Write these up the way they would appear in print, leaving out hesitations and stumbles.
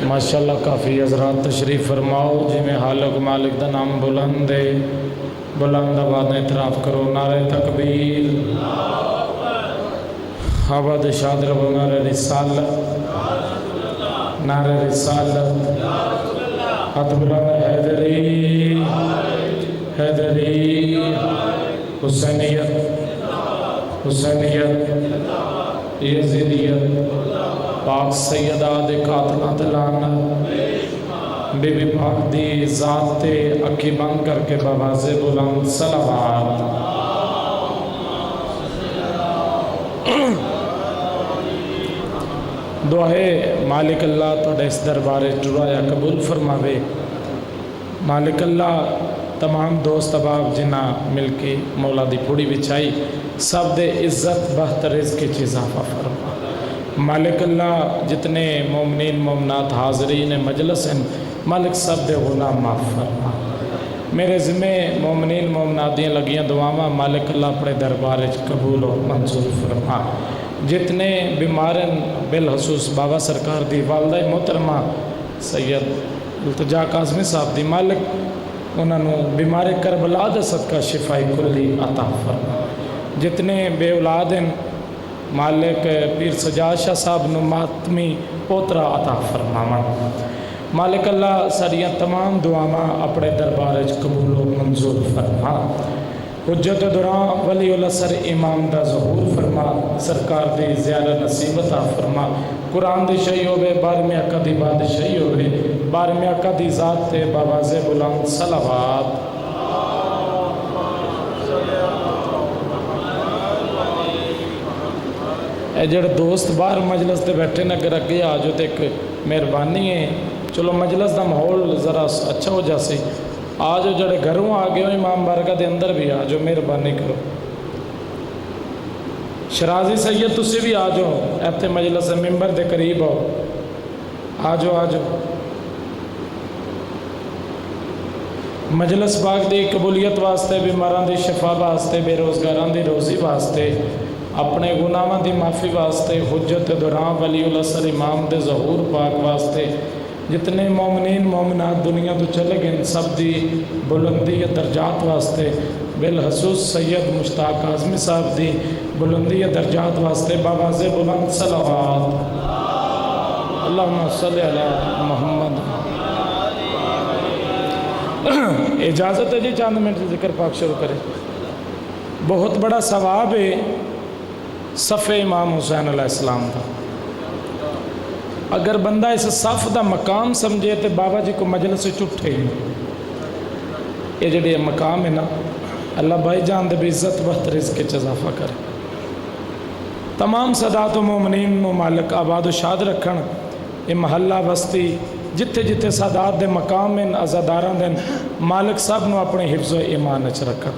ماشاءاللہ کافی حضرات تشریف فرماؤ جی میں حالق مالک دا نام بلند ہے بلند آباد اعتراف کرو نعرہ تکبیر آباد شاد ربو نعرہ رسالت حد بلند حیدری حیدری حسینیت یزیدیت پاک سیدہ دے قاتلہ دلانا بی بی پاک دی ذات تے اکی بند کر کے بواز بلند صلوات دعائے مالک اللہ تو اس دربارے ٹرایا قبول فرماوے مالک اللہ تمام دوست احباب جنہ مل کے مولا دی پھوڑی بچائی سب دے عزت بہتر رزق کی چیز اضافہ فرما مالک اللہ جتنے مومنین مومنات حاضرین مجلس ہیں مالک سب دے غناہ معاف فرما میرے ذمہ مومنین مومنات دیاں لگیاں دعاواں مالک اللہ اپنے دربارے قبول و منظور فرما جتنے بیمارن بالخصوص بابا سرکار دی والدہ محترمہ سید التجا کاظمی صاحب دی مالک انہوں بیمار کربلا دے صدقہ شفائی کلی عطا فرما جتنے بے اولاد ہیں مالک پیر سجاد شاہ صاحب نو ماتمی پوترا عطا فرما مالک اللہ ساریاں تمام دعاواں اپنے دربار قبول و منظور فرما حجت دوران ولی اللہ سر امام دا ظہور فرما سرکار دی زیارت نصیب عطا فرما قرآن دی شہی ہوئے 12ویں آقا دی بادشاہی ہوئے 12ویں آقا دی ذات تے بواز بلند صلوات اے جڑے دوست باہر مجلس تے بیٹھے نہ اگر اگے آجو تے ایک مہربانی ہے چلو مجلس دا ماحول ذرا اچھا ہو جاسے آجو جڑے گھروں آگے ہو امام بارگاہ دے اندر بھی آجو مہربانی کرو شرازی سید تسی بھی آجو ایتے مجلس ممبر دے قریب ہو آجو مجلس پاک دی قبولیت واسطے بیماران دی شفا واسطے بے روزگاران دی روزی واسطے اپنے گناہاں دی معافی واسطے حجت دوران ولی اللہ سر امام دے ظہور پاک واسطے جتنے مومنین مومنات دنیا تو چلے گئے سب دی بلندی درجات واسطے بالخصوص سید مشتاق کاظمی صاحب دی بلندی درجات واسطے بواز بلند صلوات اللہم صلی علی محمد اجازت ہے جی چاند منٹ سے ذکر پاک شروع کرے بہت بڑا ثواب ہے صف امام حسین علیہ السلام دا اگر بندہ اس صف دا مقام سمجھے تو بابا جی کو مجلس اٹھے یہ جڑے مقام ہے نا اللہ بھائی جان دے بھی عزت بہت رزق کے اضافہ کرے تمام صدات و مومنین و مالک آباد و شاد رکھن یہ محلہ بستی جتھے جتھے سادات دے مقام ہیں عزاداران دے مالک صاحب نو اپنے حفظ و ایمان اچھ رکھا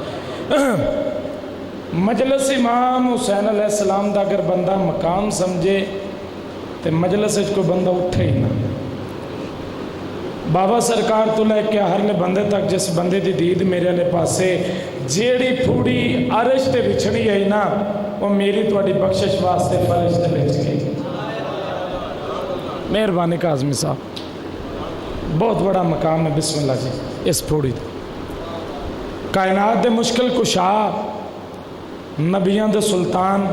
مجلس امام حسین علیہ السلام دا اگر بندہ مقام سمجھے تو مجلس کو بندہ اٹھے ہی نہ بابا سرکار تو لے کے ہر لے بندے تک جس بندے دی دید میرے لے پاسے جیڑی پھوڑی عرش تے بچھڑی ہے نا وہ میری توڑی بخشش واسطے فرشتے بچ گئی مہربانی کاظمی صاحب بہت بڑا مقام ہے بسم اللہ جی اس پھوڑی کائنات دے مشکل کشا نبیان دے سلطان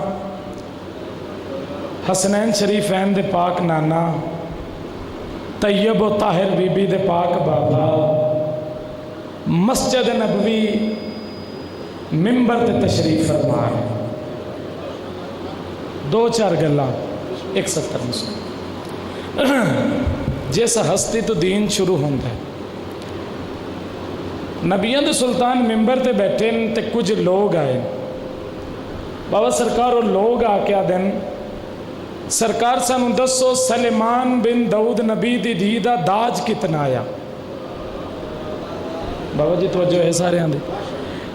حسنین شریفین دے پاک نانا طیب و طاہر بی بی دے پاک بابا مسجد نبوی ممبر تے تشریف فرمائے 2-4 گلہ 71 مسلم جیسا ہستی تو دین شروع ہوندہ ہے نبیان دے سلطان ممبر تے بیٹھے تے کچھ لوگ آئے بابا سرکار اور لوگ آکے آدھن سرکار سانو دسو سلیمان بن داؤد نبی دی دیدہ داج کتنا آیا بابا جی توجہ ہے سارے آندے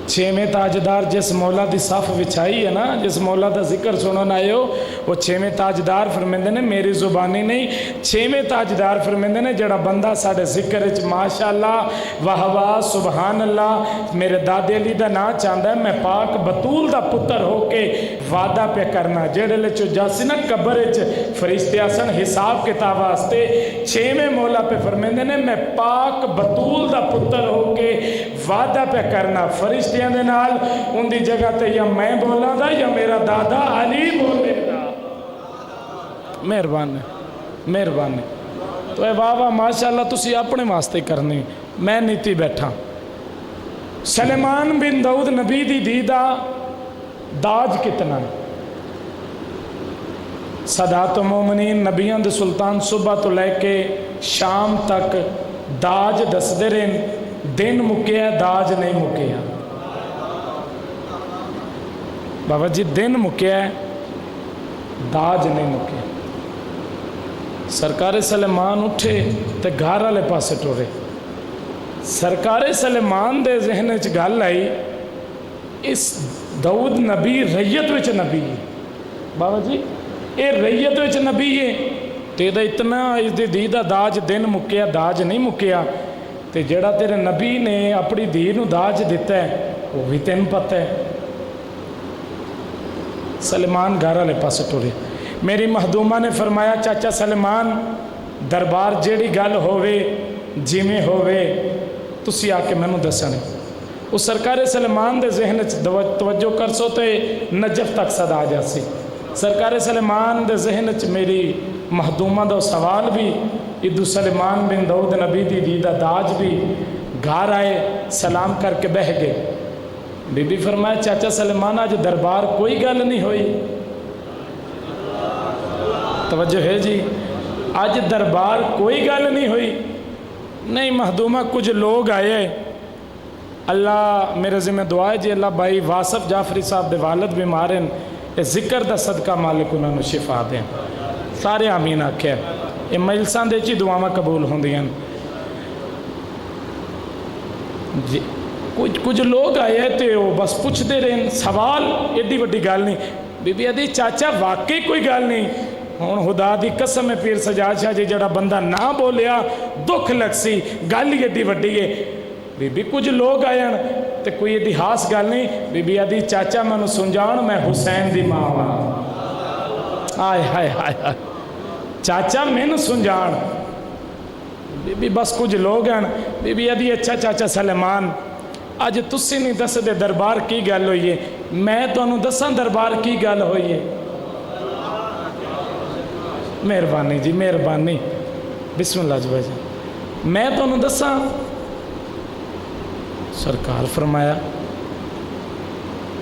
6ویں تاجدار جس مولا دی صف وچھائی ہے نا جس مولا دا ذکر سنو نہ آئے ہو وہ چھویں تاجدار فرمیندے نے میری زبانی نہیں چھویں تاجدار فرمیندے نے جڑا بندہ ساڑھے ذکر وچ ماشاءاللہ واہ واہ سبحان اللہ میرے دادے علی دا نا چاہتا ہے میں پاک بطول دا پتر ہو کے وعدہ پہ کرنا جڑے لے چو جاسی نا قبر وچ فرشتے آسن حساب کتاب واسطے چھویں مولا پہ فرمیندے نے میں پاک بطول دا پتر ہو کے وعدہ پہ کرنا فرشتیاں دے نال ان دی جگہ تے یا میں بولا دا یا میرا دادا علی بولے دا مہربان مہربان تو اے بابا ماشاءاللہ تسی اپنے واسطے کرنی میں نیتی بیٹھا سلیمان بن داؤد نبی دی دیدہ داج کتنا ہے سادات و مومنین نبیان دے سلطان صبح تو لے کے شام تک داج دس دے رہن دن مکیا داج نہیں مکیا بابا جی دن مکیا داج نہیں مکیا سرکار سلیمان اٹھے تے گھر والے پاسے ٹورے سرکار سلیمان دے ذہن وچ گل آئی اس داؤد نبی ریت وچ نبی ہے بابا جی اے ریت وچ نبی ہے تے دا اتنا اس دی دیدہ داج دن مکیا داج نہیں مکیا تے جڑا تیرے نبی نے اپنی دھی نو داج دیتا ہے وہ بھی تین پتہ ہے سلیمان گھر والے پاسے ٹورے میری مخدومہ نے فرمایا چاچا سلیمان دربار جیڑی گل ہووے جیویں ہووے تسی آ کے مینوں دسنے اس سرکار سلیمان دے ذہن توجہ کر سو تے نجف تک صدا جاسی سرکار سلیمان دے ذہن میری مخدومہ دا سوال بھی ادو سلیمان بن داؤد نبی دی دیدہ داج بھی گھر آئے سلام کر کے بہ گئے بی بی فرمایا چاچا سلیمان آج دربار کوئی گل نہیں ہوئی توجہ ہے جی آج دربار کوئی گل نہیں ہوئی نہیں مخدومہ کچھ لوگ آئے اللہ میرے ذمہ دعا ہے جی اللہ بھائی واصف جعفری صاحب دے والد بیمار ہیں ذکر دا صدقہ مالک انہوں نے شفا دیں سارے آمین آکھے یہ مجلسان دے چی دعاواں قبول ہوں دیاں جی کچھ لوگ آئے تھے وہ بس پوچھ دے رہے سوال ایڈی وڈی گل نہیں بی بی آدھی چاچا واقعی کوئی گل نہیں ہوں خدا دی قسم ہے پیر سجاد شاہ جی جڑا بندہ نہ بولیا دکھ لگ سی گل ہی ایڈی وڈی ہے بی بی کچھ لوگ آئے ہیں تو کوئی ایڈی خاص گل نہیں بی بی آدھی چاچا میں سمجھاؤں میں حسین دی ماں ہاں آئے ہائے ہائے چاچا میں سمجھاؤں بی بی بس کچھ لوگ ہیں بی بی آدھی اچھا چاچا سلیمان آج تسی نہیں دس دے دربار کی گل ہوئی ہے میں تو انہوں دساں دربار کی گل ہوئی ہے مہربانی جی مہربانی بسم اللہ جی بھائی میں تو انہوں دساں سرکار فرمایا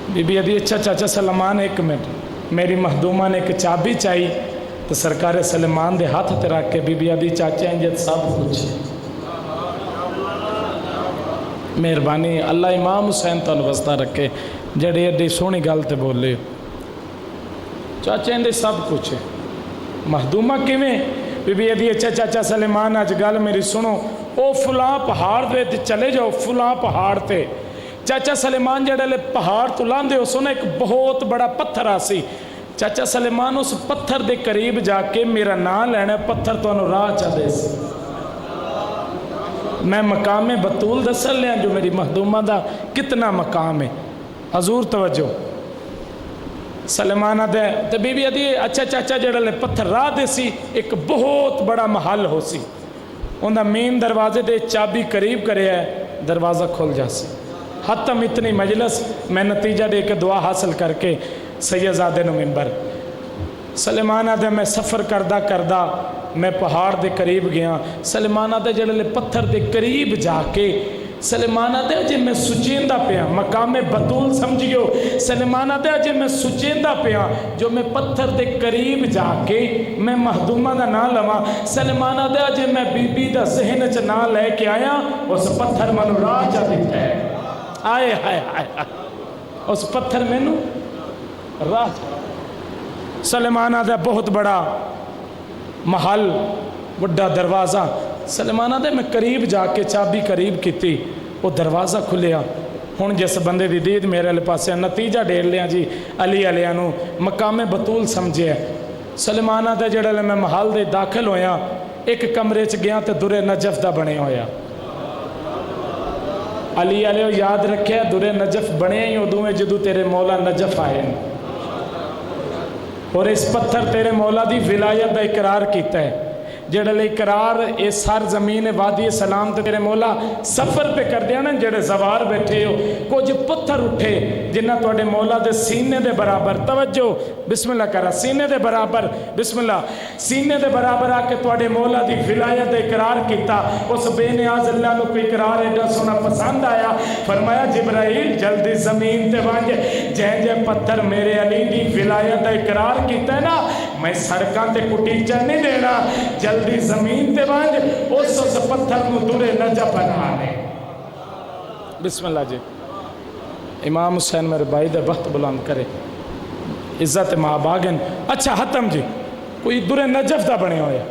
بی بی ادھی اچھا چاچا سلیمان ایک منٹ میری مخدومہ نے ایک چابی چاہی تو سرکار سلیمان دے ہاتھ تے رکھ کے بی بی ادھی چاچا انجت سب کچھ مہربانی اللہ امام حسین تو واسطہ رکھے جڑے ایڈی سونی گل تے بولے چاچا اندے سب کچھ ہے مخدومہ کیویں بی بی ادھی اچھا چاچا سلیمان آج گل میری سنو او فلاں پہاڑ دے چلے جاؤ فلاں پہاڑ تے چاچا سلیمان جڑے لے پہاڑ تو لاندے اس نے ایک بہت بڑا پتھر آسی چاچا سلیمان اس پتھر دے قریب جا کے میرا نام لینا پتھر تو انہوں راہ چا دے سی میں مقام بطول دسل لیا جو میری مخدومہ دا کتنا مقام ہے حضور توجہ سلیمانہ دے تو بی بی ادھی اچھا چاچا جڑا لے پتھر راہ دے سی ایک بہت بڑا محل ہو سی انہاں مین دروازے دے چابی قریب کرے ہے دروازہ کھل جا سی حتم اتنی مجلس میں نتیجہ دے کے دعا حاصل کر کے سیدزادے نو منبر سلیمانہ دے میں سفر کردہ میں پہاڑ دے قریب گیا سلیمانہ دے جڑے لے پتھر دے قریب جا کے سلیمانہ دے اجے میں سچیندہ پیا مقام بطول سمجھیو سلیمانہ دے اجے میں سچیندہ پیا جو میں پتھر دے قریب جا کے میں مخدومہ دا نام لما سلیمانہ دے اجے میں بی بی دا ذہن چ نام لے کے آیا اس پتھر منو راہ چا دیتا ہے آئے ہائے ہائے اس پتھر منو راہ سلیمانہ دے بہت بڑا محل بڑا دروازہ سلیمانہ دے میں قریب جا کے چابی قریب کیتی وہ دروازہ کھلیا ہون جس بندے دی دید میرے لے پاسے نتیجہ ڈیر لیا جی علی علیہ نو مقام بطول سمجھے سلیمانہ دے جڑے میں محل دے داخل ہویا ایک کمرے چ گیا تے درے نجف دا بنے ہویا علی علیہ یاد رکھے درے نجف بنے ہی ادوں میں جدو تیرے مولا نجف آئے اور اس پتھر تیرے مولا دی ولایت دا اقرار کیتا ہے جڑے لے اقرار اس سر زمین وادی سلام تے تیرے مولا سفر پہ کر دیا نا جڑے زوار بیٹھے ہو کچھ پتھر اٹھے جنہ توڑے مولا دے سینے دے برابر توجہ بسم اللہ کرا سینے دے برابر بسم اللہ سینے دے برابر آ کے توڑے مولا دی ولایت دے اقرار کیتا اس بے نیاز اللہ کو اقرار ایڈا سونا پسند آیا فرمایا جبرائیل جلدی زمین تے وانج جے پتھر میرے علی دی ولایت دے اقرار کیتا ہے نا میں سڑکاں تے کٹیچر نہیں دینا جلدی زمین تے وانج اس پتھر نو درے نجف بنا لے بسم اللہ جی امام حسین میرے بھائی دے وقت بلند کرے عزت ماں باغن اچھا ختم جی کوئی درے نجف دا بنے ہویا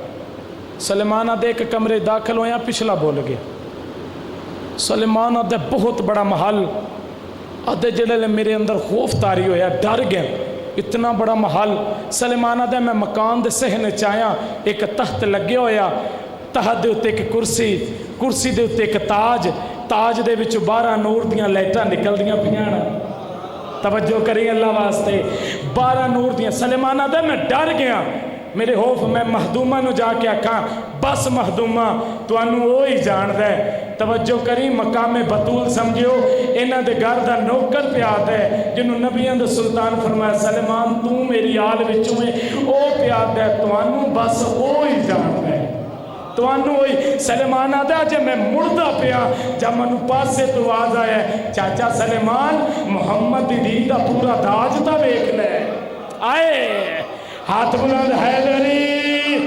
سلیمانہ دے ایک کمرے داخل ہویا پچھلا بول گیا سلیمانہ دے بہت بڑا محل ادھے جڑے میرے اندر خوف تاری ہویا ڈر گئے اتنا بڑا محل سلیمانہ دے میں مکان دے سہنے چاہیا ایک تخت لگے ہویا تحت دے اتے ایک کرسی دے اتے ایک تاج دے وچ 12 نور دیاں لائٹاں نکل دیاں پیانا توجہ کریں اللہ واسطے 12 نور دیاں سلیمانہ دے میں ڈر گیا میرے خوف میں مہدومہ نو جا کے آکھاں بس مہدومہ تو انو وہی جان دے توجہ کریں مقام بطول سمجھو انہ دے گھر دا نوکر پیاد ہے جنہوں نبیان دے سلطان فرمایا سلیمان تو میری آل وچوں ہے او پیاد ہے تو انو بس وہی جان دے تو انو وہی سلیمان آدھا جے میں مردہ پیا جب منو پاس سے تو آز آیا ہے چاچا سلیمان محمد دی دا پورا داج تا بیک لے آئے ہاتھ بلند حیدری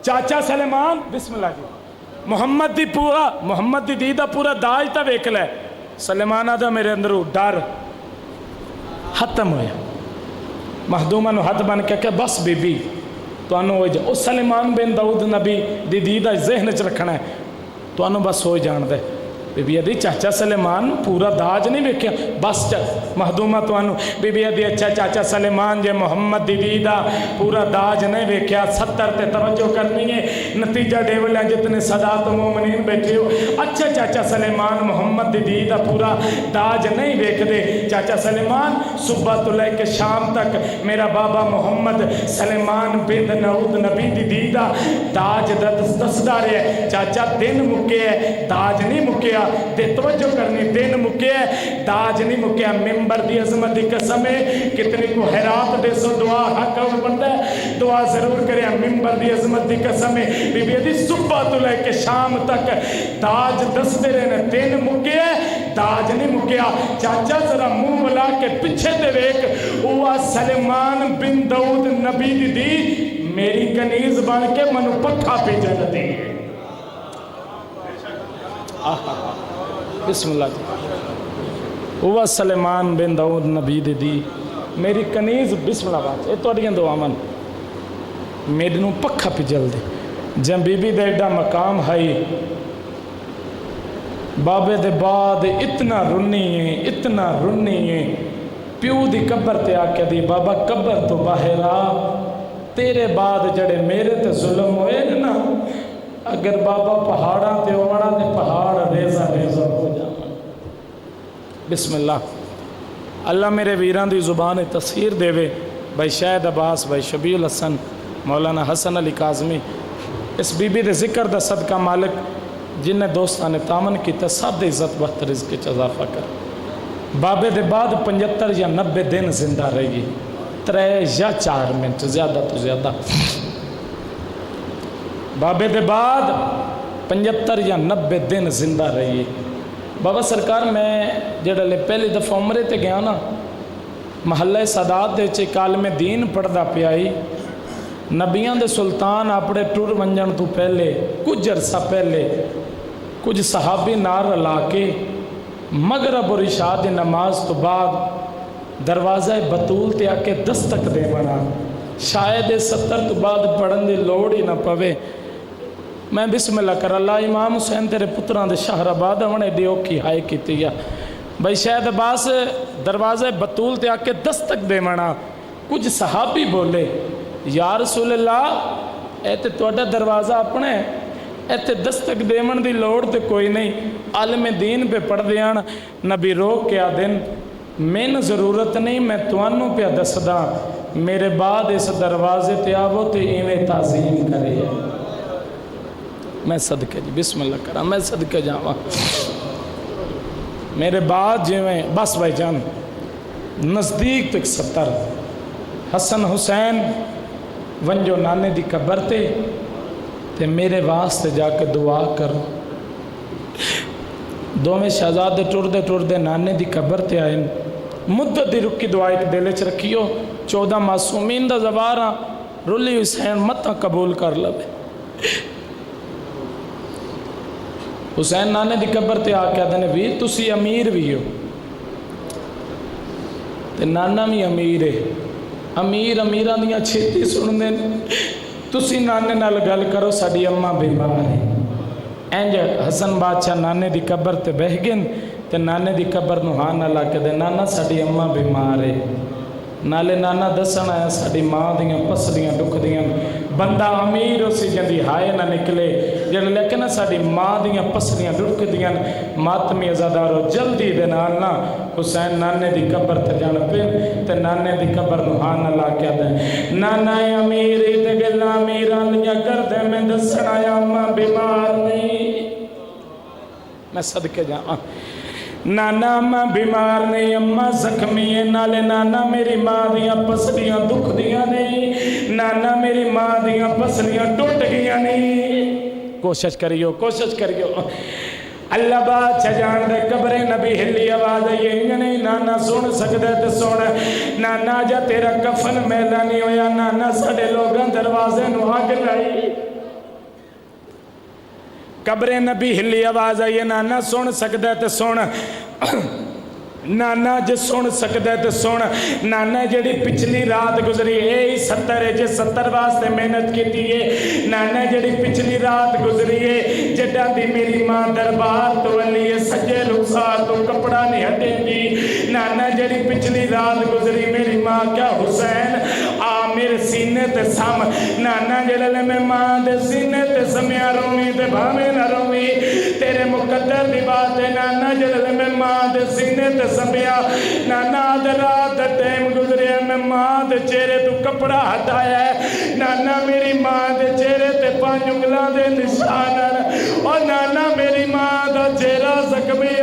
چاچا سلیمان بسم اللہ جی محمد دی دا پورا داج تا بیک لے سلیمان آدھا میرے اندرو ڈر ختم ہویا مہدومہ نو حد بن کے بس بی بی تو انو ہوئی جا اس سلیمان بن داؤد نبی دی دا ذہن چ رکھنا ہے تو انو بس ہوئی جان دے بی بی ادھی چاچا سلیمان پورا داج نہیں بیکھیا بس مہدومہ تو انو بی بی ادھی اچھا چاچا سلیمان جے محمد دی دا پورا داج نہیں بیکھیا 70 تے توجہ کرنی ہے نتیجہ دیولیاں جتنے صدات و مومنین بیٹھے ہو اچھا چاچا سلیمان محمد دی دا پورا داج نہیں بیکھ دے چاچا سلیمان صبح تو لے کے شام تک میرا بابا محمد سلیمان بن داؤد نبی دی دا داج دسدار ہے چاچا دن مکے ہے داج نہیں مکے دے توجہ کرنی دن مکے داج نہیں مکے ممبر دی عظمت دی قسم ہے کتنی کو حیرات دے سو دعا حق بنتا ہے دعا ضرور کرے ممبر دی عظمت دی قسم ہے بی بی دی صبح تو لے کے شام تک داج دستے رہنے دن مکے داج نہیں مکیا چاچا ذرا منہ ملا کے پیچھے دے ویک ہوا سلیمان بن داؤد نبی دی میری کنیز بن کے منو پکھا پہ جن دے بسم اللہ جی ہوا سلیمان بن داؤد نبی دی میری کنیز بسم اللہ بات یہ توڑیاں دعا من میرے نو پکھا پہ جل دے جن بی بی دے ایڈا مقام ہے بابے دے بعد اتنا رنی ہے پیو دی قبر تے آکے دی بابا قبر تو باہر آ تیرے بعد جڑے میرے تے ظلم ہوئے نا اگر بابا پہاڑاں تے اوڑا تے پہاڑ ریزہ ہو جانا بسم اللہ میرے ویران دی زبان تصویر دے وے بھائی شاہد عباس بھائی شبیع الحسن مولانا حسن علی کاظمی اس بی بی دے ذکر دا صدقہ مالک جن نے دوستان تامن کی سب دے عزت وقت رزق چ اضافہ کر بابے دے بعد 75 یا 90 دن زندہ رہی 3 یا 4 منٹ زیادہ تو زیادہ بابے دے بعد 75 یا 90 دن زندہ رہی بابا سرکار میں جڑا لے پہلی دفعہ عمرے تے گیا نا محلہ سادات دے چے کالم دین پڑھدا پیائی نبیان دے سلطان اپنے ٹور ونجن تو پہلے کچھ عرصہ پہلے کچھ صحابی نار لا کے مغرب اور عشاء دی نماز تو بعد دروازہ بطول تے آکے دستک دے بنا شاید 70 تو بعد پڑھن دی لوڑ ہی نہ پوے میں بسم اللہ کر اللہ امام حسین تیرے پتران دے شہر آباد ہونے دیو کی ہائے کی تیا بھائی شاید عباس دروازہ بطول تے آکے دستک دے منا کچھ صحابی بولے یا رسول اللہ اے تے تواڈا دروازہ اپنا ہے، اے تے دستک دیون دی لوڑ تے کوئی نہیں، عالم دین پہ پڑھ دیاں نبی روک کے آدن مین ضرورت نہیں، میں توانوں پہ دسدا میرے بعد اس دروازے تے آو تے ایویں تعظیم کرے۔ میں صدقے جی بسم اللہ کرا، میں صدقے جاواں میرے بعد جویں بس بھائی جان نزدیک تک 70 حسن حسین ونجو نانے دی قبر تے میرے واسطے جا کے دعا کرو۔ دوویں شہزادے ٹردے ٹردے نانے دی قبر تے آئے، مدت دی رکی دعا ایک دل چ رکھیو، 14 معصومین دا زواراں رلی حسین متاں قبول کر لوے۔ حسین نانے دی قبر تے آ کے آدھے ویر تسی امیر بھی ہو تے نانا بھی امیر ہے، امیر امیران دیاں چھیتی سن دیں، تسی نانے نال گل کرو ساڈی اماں بیمار ہے۔ اینج حسن بادشاہ نانے دی قبر تے بہ گئے تے نانے دی قبر نو ہاں نہ لا کے دے نانا ساڈی اماں بیمار ہے، نالے نانا دسن آیا ساڈی ماں دیاں پسلیاں دکھ دیاں، بندہ امیر اسی جندی ہائے نہ نکلے جڑ لیکن ساڈی ماں دیاں پسلیاں دکھ دیاں، ماتمی عزادارو جلدی دے نال نہ حسین نانے دی قبر تے جان پہ تے نانے دی قبر نو ہاں نہ لا کے دے نانا امیر تے گلا امیراں لیاں کر دے میں دسن آیا اماں بیمار نہیں۔ میں صدقے جاواں نانا اماں بیمار نہیں، اماں زخمی ہے، نالے نانا میری ماں دیاں پسلیاں دکھ دیاں نہیں، نانا میری ماں دیاں پسلیاں ٹوٹ گیاں نہیں۔ کوشش کریو کوشش کریو، اللہ بادشاہ جان دے قبر نبی ہلی آواز یہ نہیں نانا سن سکدے تے سن، نانا جا تیرا کفن میلا نہیں ہویا، نانا ساڈے لوگاں دروازے نو اگ لائی۔ قبر نبی ہلی آواز آئی نانا سن سکدے تے سن، نانا جے سن سکدے تے سن، نانا جڑی پچھلی رات گزری اے 70 ہے جے 70 واسطے محنت کیتی ہے، نانا جڑی پچھلی رات گزری ہے جڈا دی میری ماں دربار تو علی ہے سجے رخسار تو کپڑا نہیں ہٹے گی، نانا جڑی پچھلی رات گزری میری ماں کیا حسین آ میرے سینے تے سام، نانا جڑے میں ماں دے سینے تے سمیا رومی تے بھاویں نہ رومی، تیرے مقدر دی بات ہے نانا جڑے میں ماں دے سینے تے سمیا، نانا دے رات دے ٹائم گزرے میں ماں دے چہرے تو کپڑا ہٹایا ہے، نانا میری ماں دے چہرے تے 5 انگلاں دے نشان، اور نانا میری ماں دا چہرہ زخمی